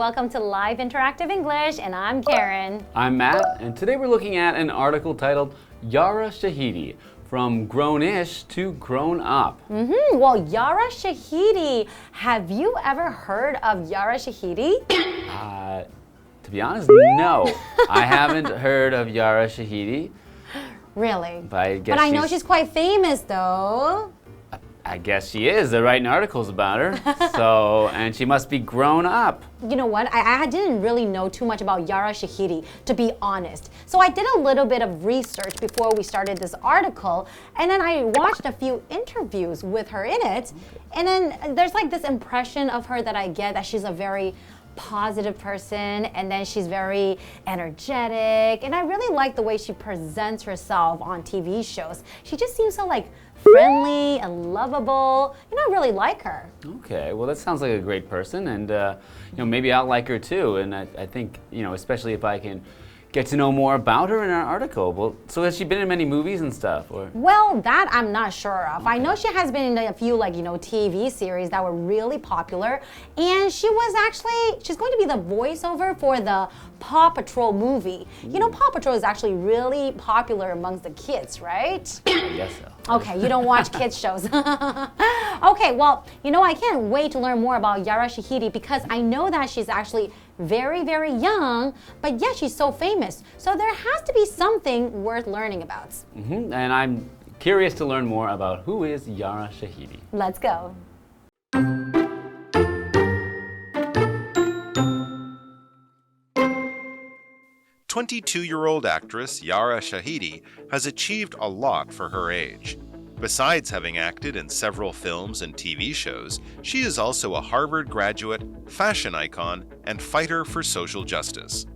welcome to Live Interactive English, and I'm Karen. I'm Matt, and today we're looking at an article titled Yara Shahidi, From Grown-ish to Grown-up. Well, Yara Shahidi, have you ever heard of Yara Shahidi? To be honest, no. I haven't heard of Yara Shahidi. Really? But I know she's quite famous, though. I guess she is. They're writing articles about her. And she must be grown up. You know what? I didn't really know too much about Yara Shahidi, to be honest. So I did a little bit of research before we started this article, and then I watched a few interviews with her in it. And then there's like this impression of her that I get that she's a very positive person, and then she's very energetic, and I really like the way she presents herself on TV shows. She just seems so like friendly and lovable, and I really like her. Okay, well that sounds like a great person, and maybe I'll like her too. And I think especially if I can get to know more about her in our article. Well, so has she been in many movies and stuff, or? Well, that I'm not sure of. Okay. I know she has been in a few TV series that were really popular, and she's going to be the voiceover for the Paw Patrol movie. You know, Paw Patrol is actually really popular amongst the kids, right? I guess so. Okay, you don't watch kids shows. Okay, well, I can't wait to learn more about Yara Shahidi because I know that she's actually very, very young, but yet she's so famous. So there has to be something worth learning about. And I'm curious to learn more about who is Yara Shahidi. Let's go. "22-year-old actress Yara Shahidi has achieved a lot for her age. Besides having acted in several films and TV shows, she is also a Harvard graduate, fashion icon, and fighter for social justice.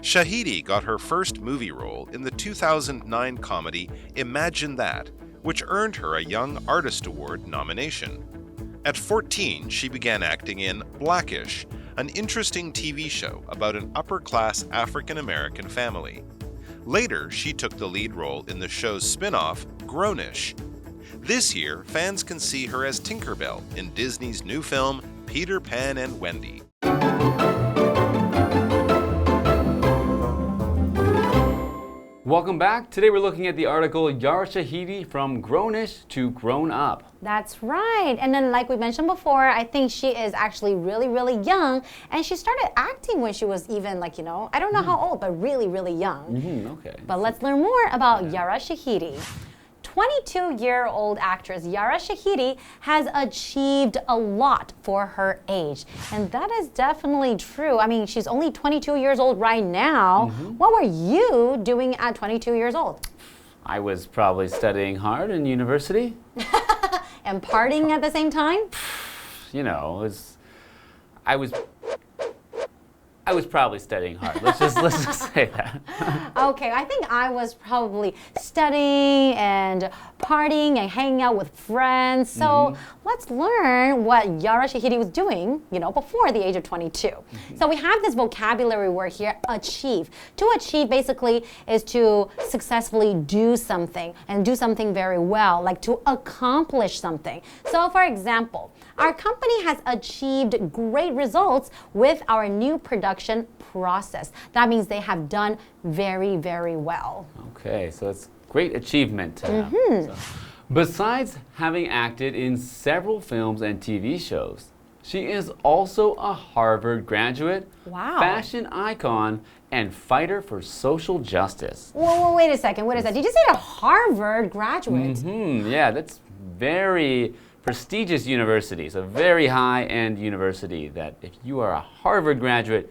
Shahidi got her first movie role in the 2009 comedy Imagine That, which earned her a Young Artist Award nomination. At 14, she began acting in Blackish, an interesting TV show about an upper-class African-American family. Later, she took the lead role in the show's spin-off, Grown-ish. This year, fans can see her as Tinkerbell in Disney's new film, Peter Pan and Wendy. Welcome back. Today we're looking at the article Yara Shahidi, From Grown-ish to Grown-up. That's right. And then like we mentioned before, I think she is actually really, really young. And she started acting when she was even I don't know how old, but really, really young. Okay. But let's learn more about Yara Shahidi. 22-year-old actress Yara Shahidi has achieved a lot for her age. And that is definitely true. I mean, she's only 22 years old right now. What were you doing at 22 years old? I was probably studying hard in university. And partying at the same time? I was probably studying hard. Let's just say that. Okay, I think I was probably studying and partying and hanging out with friends. So let's learn what Yara Shahidi was doing, before the age of 22. So we have this vocabulary word here, achieve. To achieve basically is to successfully do something and do something very well, like to accomplish something. So for example, our company has achieved great results with our new production process. That means they have done very, very well. Okay, so it's great achievement. Besides having acted in several films and TV shows, she is also a Harvard graduate, fashion icon, and fighter for social justice. Whoa, wait a second. Did you say a Harvard graduate? Yeah, that's very prestigious university. It's a very high-end university that if you are a Harvard graduate,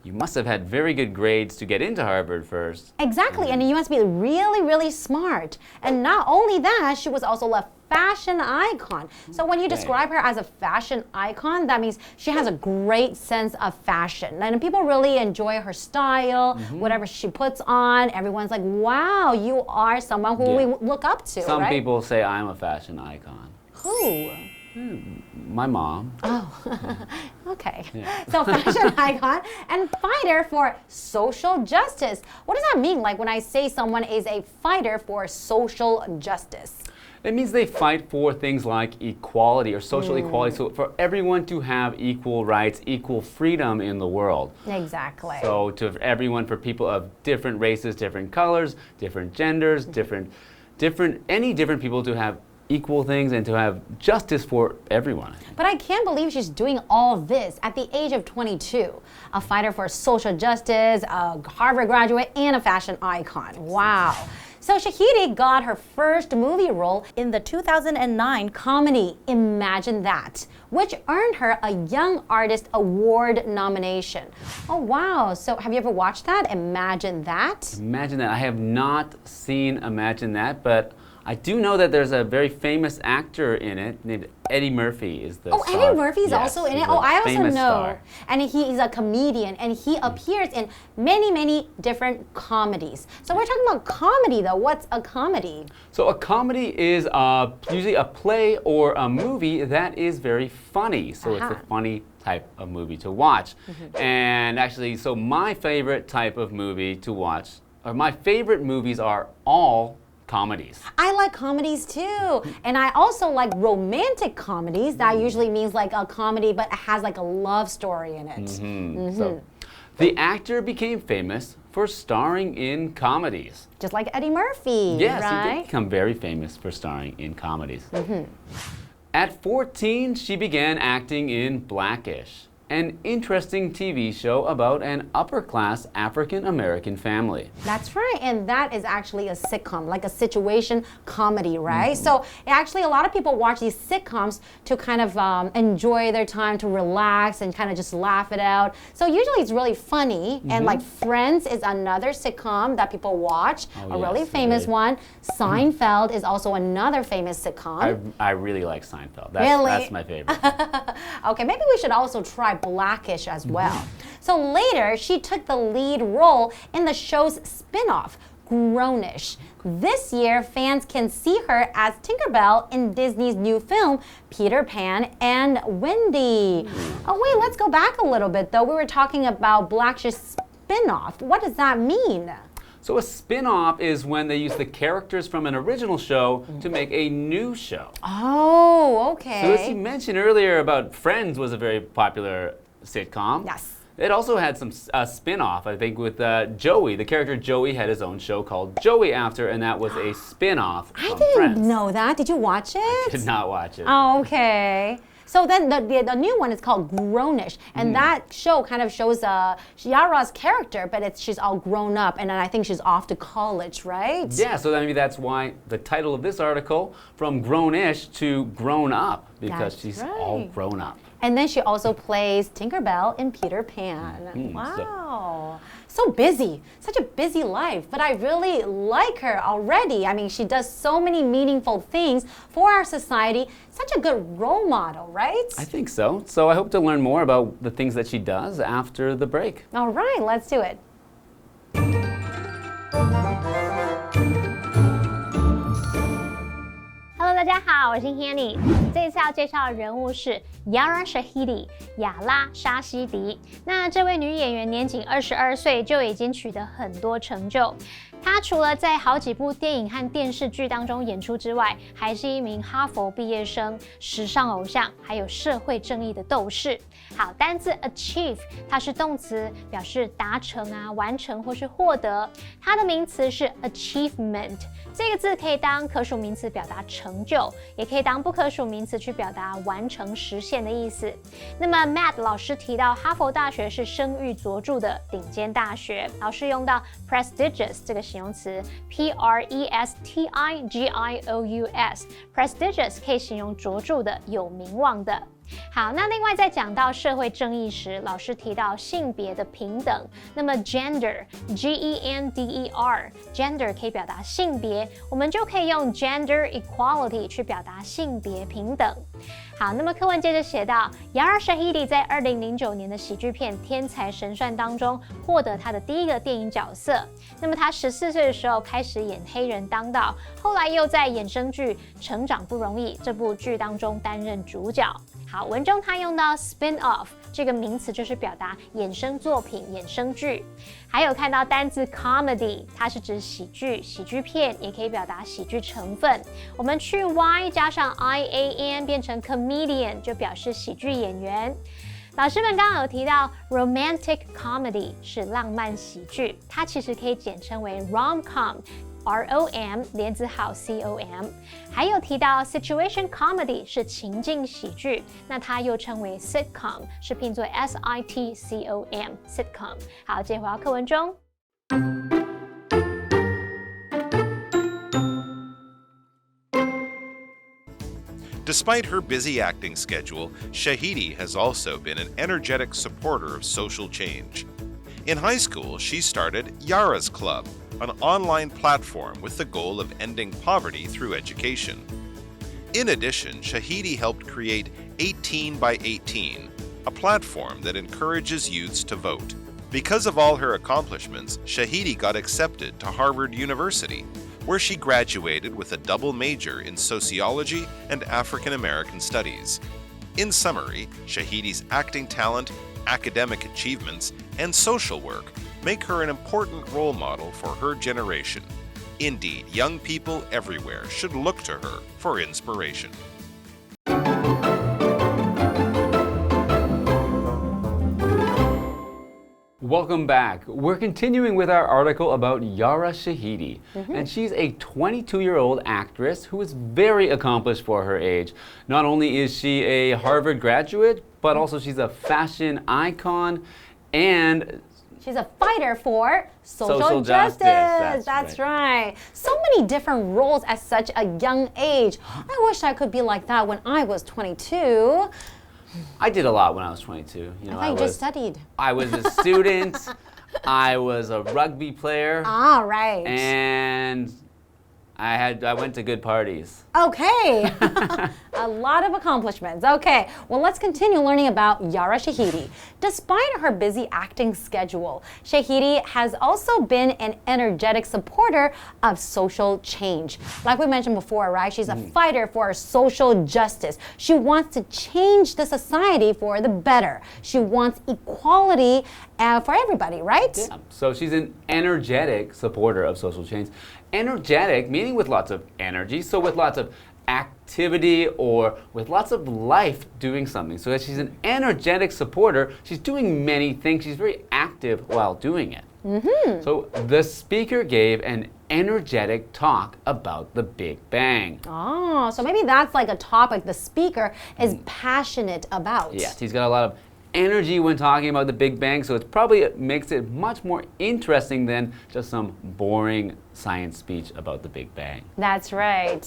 you must have had very good grades to get into Harvard first. Exactly, and you must be really, really smart. And not only that, she was also a fashion icon. So when you describe her as a fashion icon, that means she has a great sense of fashion. And people really enjoy her style, whatever she puts on. Everyone's like, wow, you are someone who we look up to, Some people say I'm a fashion icon. Who? My mom. Oh, okay. So fashion icon and fighter for social justice. What does that mean? Like when I say someone is a fighter for social justice? It means they fight for things like equality or social equality, so for everyone to have equal rights, equal freedom in the world. Exactly. So to everyone, for people of different races, different colors, different genders, different people to have equal things and to have justice for everyone. But I can't believe she's doing all this at the age of 22. A fighter for social justice, a Harvard graduate, and a fashion icon. Wow. So Shahidi got her first movie role in the 2009 comedy Imagine That, which earned her a Young Artist Award nomination. Oh wow, so have you ever watched that, Imagine That? Imagine That. I have not seen Imagine That, but I do know that there's a very famous actor in it named Eddie Murphy is the star. Eddie Murphy's Yes, also in it? he's Oh, a I also famous know. star. And he is a comedian and he appears in many, many different comedies. So we're talking about comedy though. What's a comedy? So a comedy is usually a play or a movie that is very funny. So it's a funny type of movie to watch. And actually, so my favorite type of movie to watch, or my favorite movies are all comedies. I like comedies too. And I also like romantic comedies. That usually means like a comedy, but it has like a love story in it. So the actor became famous for starring in comedies. Just like Eddie Murphy, Yes, right? he did become very famous for starring in comedies. At 14, she began acting in Blackish, an interesting TV show about an upper-class African-American family. That's right, and that is actually a sitcom, like a situation comedy, right? So actually a lot of people watch these sitcoms to kind of enjoy their time, to relax and kind of just laugh it out. So usually it's really funny, and like Friends is another sitcom that people watch, a really famous one. Seinfeld is also another famous sitcom. I really like Seinfeld. Really? That's my favorite. Okay, maybe we should also try Blackish as well. So later, she took the lead role in the show's spin-off, Grownish. This year, fans can see her as Tinkerbell in Disney's new film, Peter Pan and Wendy. Oh wait, let's go back a little bit though. We were talking about Blackish's spin-off. What does that mean? So a spin-off is when they use the characters from an original show to make a new show. Oh, okay. So as you mentioned earlier about Friends was a very popular sitcom. Yes. It also had some spin-off, I think, with Joey. The character Joey had his own show called Joey After, and that was a spin-off from Friends. I didn't know that. Did you watch it? I did not watch it. Oh, okay. So then the new one is called Grownish, and that show kind of shows Yara's character, but she's all grown up, and then I think she's off to college, right? Yeah, so maybe that's why the title of this article, from Grownish to Grown Up, because she's all grown up. And then she also plays Tinkerbell in Peter Pan. Wow. So busy, such a busy life, but I really like her already. I mean, she does so many meaningful things for our society. Such a good role model, right? I think so. So I hope to learn more about the things that she does after the break. All right, let's do it. Hello， 大家好，我是 Hanny。这一次要介绍的人物是 Yara Shahidi 亚拉沙希迪。那这位女演员年仅22岁就已经取得很多成就。她除了在好几部电影和电视剧当中演出之外，还是一名哈佛毕业生、时尚偶像，还有社会正义的斗士。好，单字 achieve 它是动词，表示达成啊、完成或是获得。它的名词是 achievement。这个字可以当可数名词表达成就，也可以当不可数名词去表达完成实现的意思。那么 Matt 老师提到哈佛大学是声誉卓著的顶尖大学，老师用到 prestigious 这个形容词 prestigious，prestigious 可以形容卓著的、有名望的。好，那另外在讲到社会正义时，老师提到性别的平等，那么 gender gender 可以表达性别，我们就可以用 gender equality 去表达性别平等。好，那么课文接着写到 Yara Shahidi 在2009年的喜剧片《天才神算》当中获得她的第一个电影角色。那么她14岁的时候开始演黑人当道，后来又在衍生剧《成长不容易》这部剧当中担任主角。好，文中他用到 spin off 这个名词，就是表达衍生作品、衍生剧。还有看到单字 comedy， 它是指喜剧、喜剧片，也可以表达喜剧成分。我们去 y 加上 ian 变成 comedian， 就表示喜剧演员。老师们刚刚有提到 romantic comedy 是浪漫喜剧，它其实可以简称为 rom-com。ROM 连字号 COM， 还有提到 situation comedy 是情境喜剧，那它又称为 sitcom， 是拼作 SITCOM sitcom。好，接回到课文中。Despite her busy acting schedule, Shahidi has also been an energetic supporter of social change. In high school, she started Yara's Club, an online platform with the goal of ending poverty through education. In addition, Shahidi helped create 18 by 18, a platform that encourages youths to vote. Because of all her accomplishments, Shahidi got accepted to Harvard University, where she graduated with a double major in sociology and African American studies. In summary, Shahidi's acting talent, academic achievements, and social work make her an important role model for her generation. Indeed, young people everywhere should look to her for inspiration. Welcome back. We're continuing with our article about Yara Shahidi. And she's a 22-year-old actress who is very accomplished for her age. Not only is she a Harvard graduate, but also she's a fashion icon and she's a fighter for social justice. That's right. So many different roles at such a young age. I wish I could be like that when I was 22. I did a lot when I was 22. I thought you just studied. I was a student. I was a rugby player. Ah, right. And I went to good parties. Okay. A lot of accomplishments. Okay, well, let's continue learning about Yara Shahidi. Despite her busy acting schedule, Shahidi has also been an energetic supporter of social change. Like we mentioned before, right? She's a fighter for social justice. She wants to change the society for the better. She wants equality for everybody, right? Yeah. So she's an energetic supporter of social change. Energetic, meaning with lots of energy, so with lots of activity or with lots of life doing something. So she's an energetic supporter. She's doing many things. She's very active while doing it. So the speaker gave an energetic talk about the Big Bang. Oh, so maybe that's like a topic the speaker is passionate about. Yes, he's got a lot of energy when talking about the Big Bang, so it makes it much more interesting than just some boring science speech about the Big Bang. That's right.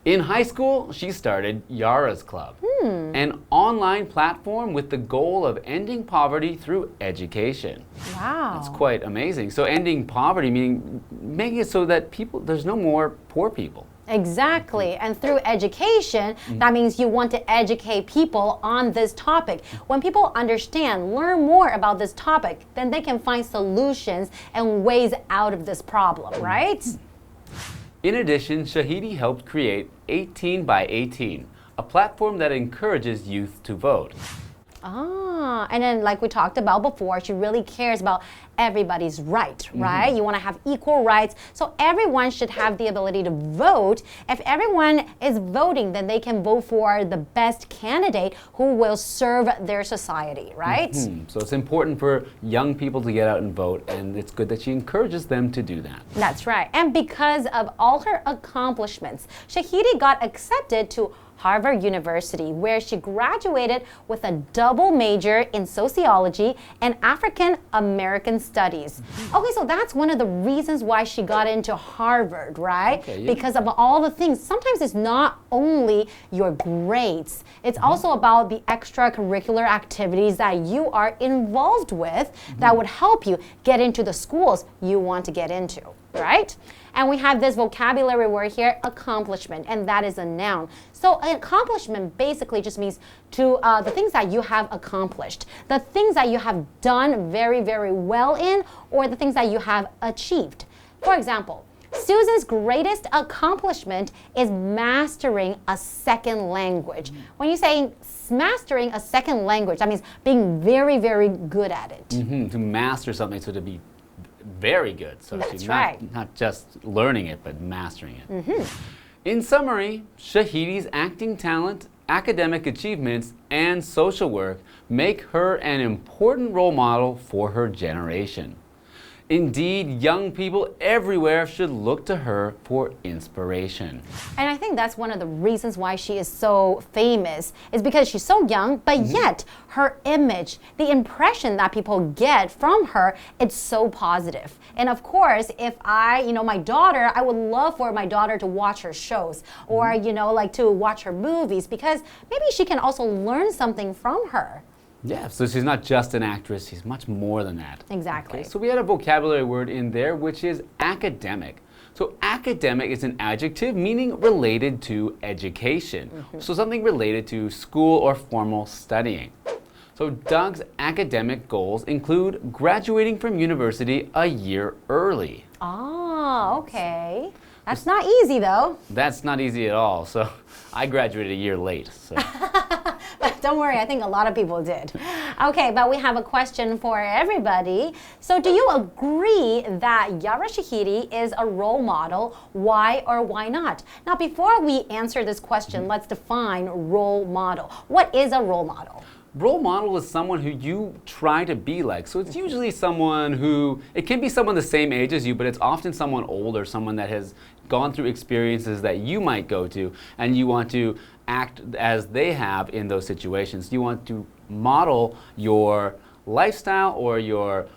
In high school, she started Yara's Club, an online platform with the goal of ending poverty through education. Wow. That's quite amazing. So ending poverty meaning making it so that there's no more poor people. Exactly. And through education, that means you want to educate people on this topic. When people understand, learn more about this topic, then they can find solutions and ways out of this problem, right? In addition, Shahidi helped create 18 by 18, a platform that encourages youth to vote. Ah, and then like we talked about before, she really cares about everybody's right, right? You want to have equal rights, so everyone should have the ability to vote. If everyone is voting, then they can vote for the best candidate who will serve their society, right? So it's important for young people to get out and vote, and it's good that she encourages them to do that. That's right. And because of all her accomplishments, Shahidi got accepted to Harvard University, where she graduated with a double major in sociology and African American studies. Okay, so that's one of the reasons why she got into Harvard, right? Okay, yeah. Because of all the things. Sometimes it's not only your grades, it's also about the extracurricular activities that you are involved with that would help you get into the schools you want to get into, right? And we have this vocabulary word here, accomplishment, and that is a noun. So an accomplishment basically just means to the things that you have accomplished, the things that you have done very, very well in, or the things that you have achieved. For example, Susan's greatest accomplishment is mastering a second language. When you say mastering a second language, that means being very, very good at it. To master something, so to be very good. So That's she's right. not just learning it, but mastering it. In summary, Shahidi's acting talent, academic achievements, and social work make her an important role model for her generation. Indeed, young people everywhere should look to her for inspiration. And I think that's one of the reasons why she is so famous, is because she's so young, but yet her image, the impression that people get from her, it's so positive. And of course, if my daughter, I would love for my daughter to watch her shows or, like to watch her movies, because maybe she can also learn something from her. Yeah, so she's not just an actress, she's much more than that. Exactly. Okay, so we had a vocabulary word in there, which is academic. So academic is an adjective meaning related to education. So something related to school or formal studying. So Doug's academic goals include graduating from university a year early. Oh, okay. That's not easy though. That's not easy at all. So I graduated a year late. So. But don't worry, I think a lot of people did. Okay, but we have a question for everybody. So do you agree that Yara Shahidi is a role model? Why or why not? Now, before we answer this question, let's define role model. What is a role model? Role model is someone who you try to be like. So it's usually someone who, it can be someone the same age as you, but it's often someone older, someone that has gone through experiences that you might go to, and you want to act as they have in those situations. You want to model your lifestyle or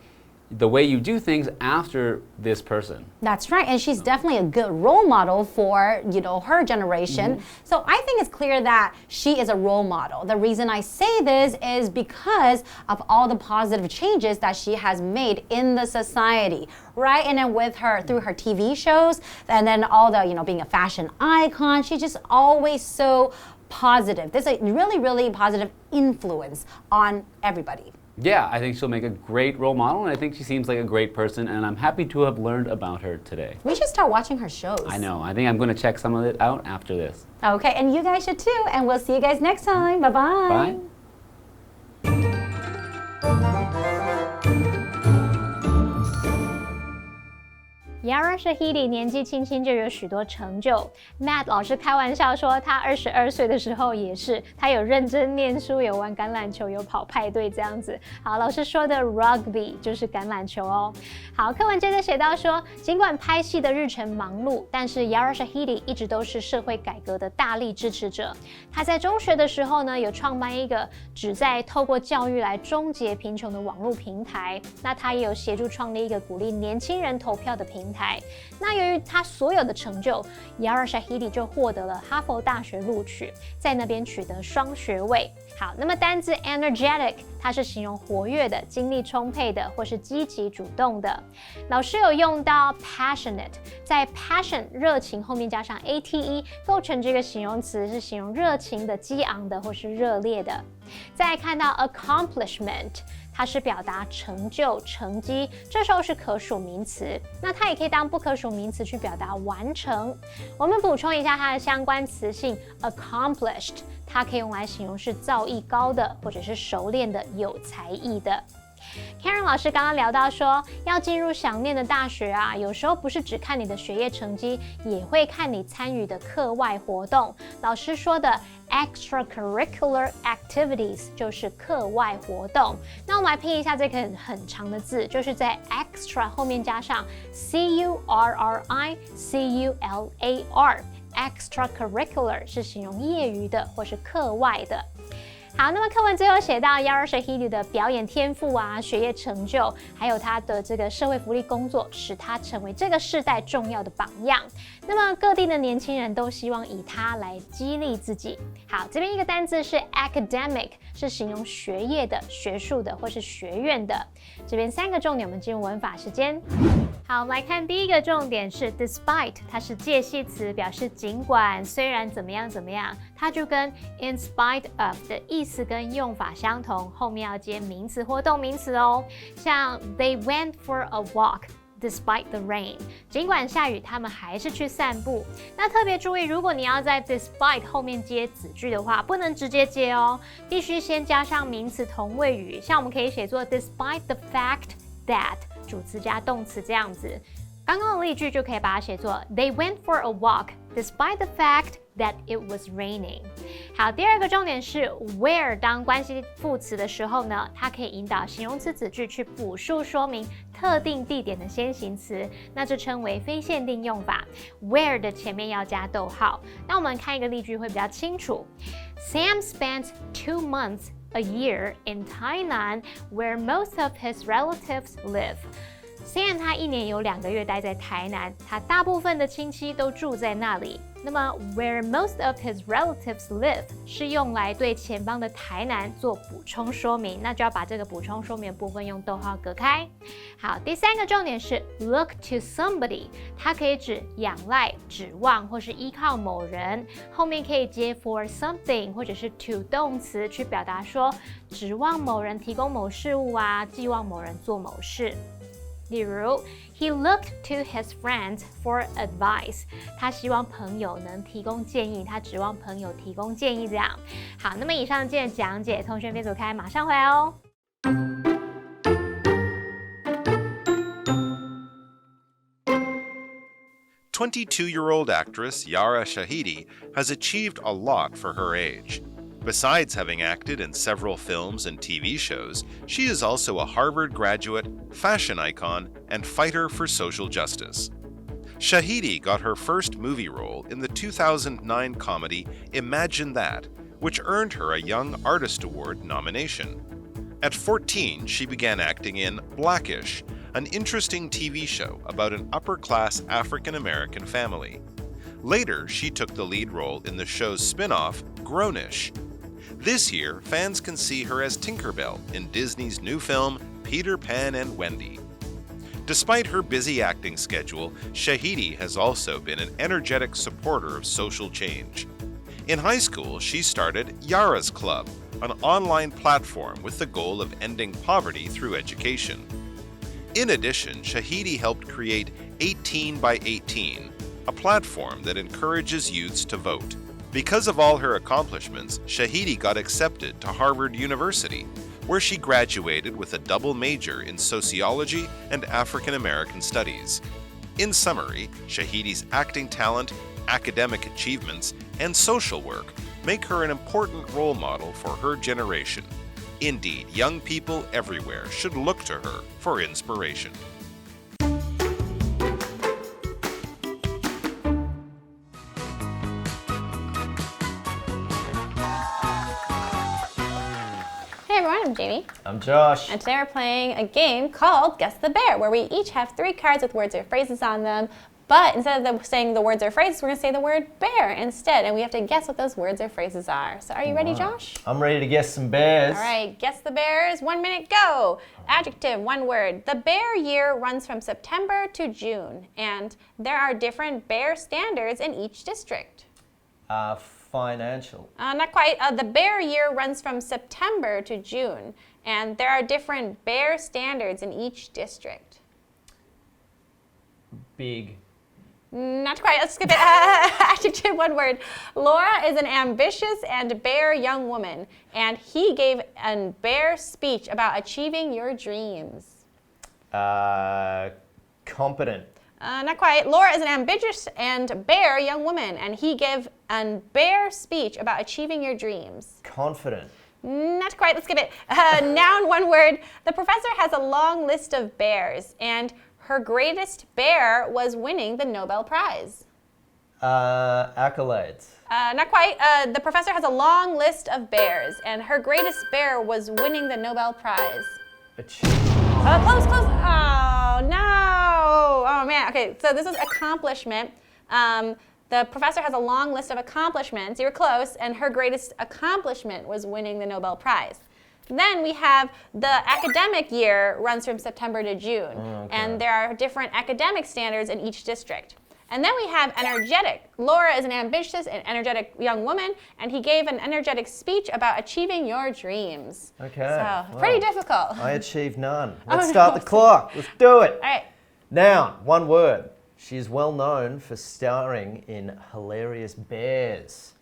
the way you do things after this person. That's right, and she's definitely a good role model for, her generation. So I think it's clear that she is a role model. The reason I say this is because of all the positive changes that she has made in the society, right? And then with her, through her TV shows, and then all the, being a fashion icon, she's just always so positive. There's a really, really positive influence on everybody. Yeah, I think she'll make a great role model, and I think she seems like a great person, and I'm happy to have learned about her today. We should start watching her shows. I know. I think I'm going to check some of it out after this. Okay, and you guys should too, and we'll see you guys next time. Bye-bye. Bye. Yara Shahidi 年纪轻轻就有许多成就。Matt 老师开玩笑说，他22岁的时候也是，他有认真念书，有玩橄榄球，有跑派对这样子。好，老师说的 rugby 就是橄榄球哦。好，课文接着写到说，尽管拍戏的日程忙碌，但是 Yara Shahidi 一直都是社会改革的大力支持者。他在中学的时候呢，有创办一个旨在透过教育来终结贫穷的网络平台。那他也有协助创立一个鼓励年轻人投票的平台。那由于他所有的成就 ，Yara Shahidi 就获得了哈佛大学录取，在那边取得双学位。好，那么单字 energetic 它是形容活跃的、精力充沛的，或是积极主动的。老师有用到 passionate， 在 passion 热情后面加上 ate， 构成这个形容词是形容热情的、激昂的或是热烈的。再来看到 accomplishment。它是表达成就、成绩，这时候是可数名词。那它也可以当不可数名词去表达完成。我们补充一下它的相关词性 accomplished， 它可以用来形容是造诣高的，或者是熟练的、有才艺的。Karen 老师刚刚聊到说，要进入想念的大学啊，有时候不是只看你的学业成绩，也会看你参与的课外活动。老师说的 extracurricular activities 就是课外活动。那我们来拼一下这个很长的字，就是在 extra 后面加上 curricular。extracurricular 是形容业余的或是课外的。好，那么课文最后写到 Yara Shahidi 的表演天赋啊、学业成就，还有她的这个社会福利工作，使她成为这个世代重要的榜样。那么各地的年轻人都希望以她来激励自己。好，这边一个单字是 academic， 是形容学业的、学术的或是学院的。这边3个重点，我们进入文法时间。好，我们来看第一个重点是 despite， 它是介系词，表示尽管、虽然怎么样怎么样，它就跟 in spite of 的意思跟用法相同，后面要接名词或动名词哦。像 they went for a walk。Despite the rain， 尽管下雨，他们还是去散步。那特别注意，如果你要在 despite 后面接子句的话，不能直接接哦，必须先加上名词同位语。像我们可以写作 despite the fact that， 主词加动词这样子。刚刚的例句就可以把它写作 They went for a walk despite the fact that it was raining。好，第二个重点是 where 当关系副词的时候呢，它可以引导形容词子句去补述说明特定地点的先行词，那这称为非限定用法。where 的前面要加逗号。那我们看一个例句会比较清楚。Sam spent 2 months a year in Tainan, where most of his relatives live. Sam 他1年有2个月待在台南，他大部分的亲戚都住在那里。那么 where most of his relatives live 是用来对前方的台南做补充说明，那就要把这个补充说明的部分用逗号隔开。好，第3个重点是 look to somebody， 它可以指仰赖、指望或是依靠某人，后面可以接 for something 或者是 to 动词去表达说指望某人提供某事物啊，寄望某人做某事。例如 He looked to his friends for advice， 他希望朋友能提供建议，他指望朋友提供建议这样。好，那么以上件讲解，同学别走开，马上回来哦。22-year-old actress Yara Shahidi has achieved a lot for her age. Besides having acted in several films and TV shows, she is also a Harvard graduate, fashion icon, and fighter for social justice. Shahidi got her first movie role in the 2009 comedy Imagine That, which earned her a Young Artist Award nomination. At 14, she began acting in Blackish, an interesting TV show about an upper-class African-American family. Later, she took the lead role in the show's spin-off, Grownish. This year, fans can see her as Tinkerbell in Disney's new film, Peter Pan and Wendy. Despite her busy acting schedule, Shahidi has also been an energetic supporter of social change. In high school, she started Yara's Club, an online platform with the goal of ending poverty through education. In addition, Shahidi helped create 18 by 18, a platform that encourages youths to vote. Because of all her accomplishments, Shahidi got accepted to Harvard University, where she graduated with a double major in sociology and African American studies. In summary, Shahidi's acting talent, academic achievements, and social work make her an important role model for her generation. Indeed, young people everywhere should look to her for inspiration. Hey everyone, I'm Jamie. I'm Josh. And today we're playing a game called Guess the Bear, where we each have 3 cards with words or phrases on them. But instead of saying the words or phrases, we're going to say the word bear instead. And we have to guess what those words or phrases are. So are you ready, Josh? I'm ready to guess some bears. All right, guess the bears. 1 minute, go. Adjective, 1 word. The bear year runs from September to June. And there are different bear standards in each district. Financial. Not quite. The bear year runs from September to June. And there are different bear standards in each district. Big. Not quite. Let's skip it. Adjective, 1 word. Laura is an ambitious and bare young woman, and he gave a bare speech about achieving your dreams. Competent. Not quite. Laura is an ambitious and bare young woman, and he gave a bare speech about achieving your dreams. Confident. Not quite. Let's skip it. Noun, 1 word. The professor has a long list of bears, and her greatest bear was winning the Nobel Prize. Accolades. Not quite. The professor has a long list of bears, and her greatest bear was winning the Nobel Prize. Achievement. Close, close. Oh, no. Oh, man. Okay, so this is accomplishment. The professor has a long list of accomplishments. You were close, and her greatest accomplishment was winning the Nobel Prize. Then we have the academic year runs from September to June, and there are different academic standards in each district. And then we have energetic. Laura is an ambitious and energetic young woman, and he gave an energetic speech about achieving your dreams. Okay. So, pretty difficult. I achieved none. Let's start the clock. Let's do it. All right. Noun, one word. She is well known for starring in hilarious bears.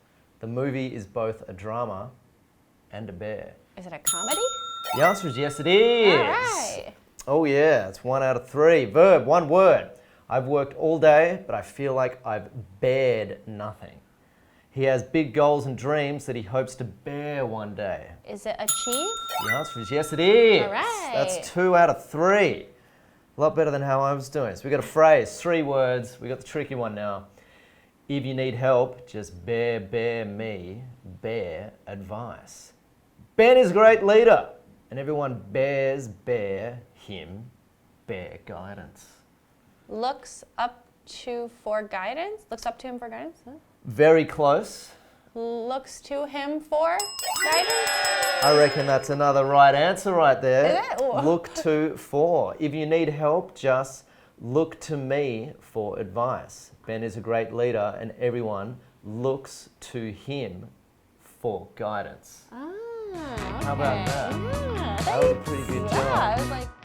The movie is both a drama and a bear. Is it a comedy? The answer is yes, it is. All right. Oh yeah, it's 1 out of 3. Verb, one word. I've worked all day, but I feel like I've bared nothing. He has big goals and dreams that he hopes to bear one day. Is it achieve? The answer is yes, it is. All right. That's 2 out of 3. A lot better than how I was doing. So we got a phrase, 3 words. We got the tricky one now. If you need help, just bear me, bear advice. Ben is a great leader, and everyone bear him, bear guidance. Looks up to for guidance? Looks up to him for guidance? Huh? Very close. Looks to him for guidance? I reckon that's another right answer right there. Is it? Ooh. Look to for. If you need help, just look to me for advice. Ben is a great leader, and everyone looks to him for guidance. Ah, How about that? Yeah, That was a pretty good job. Yeah, I was like...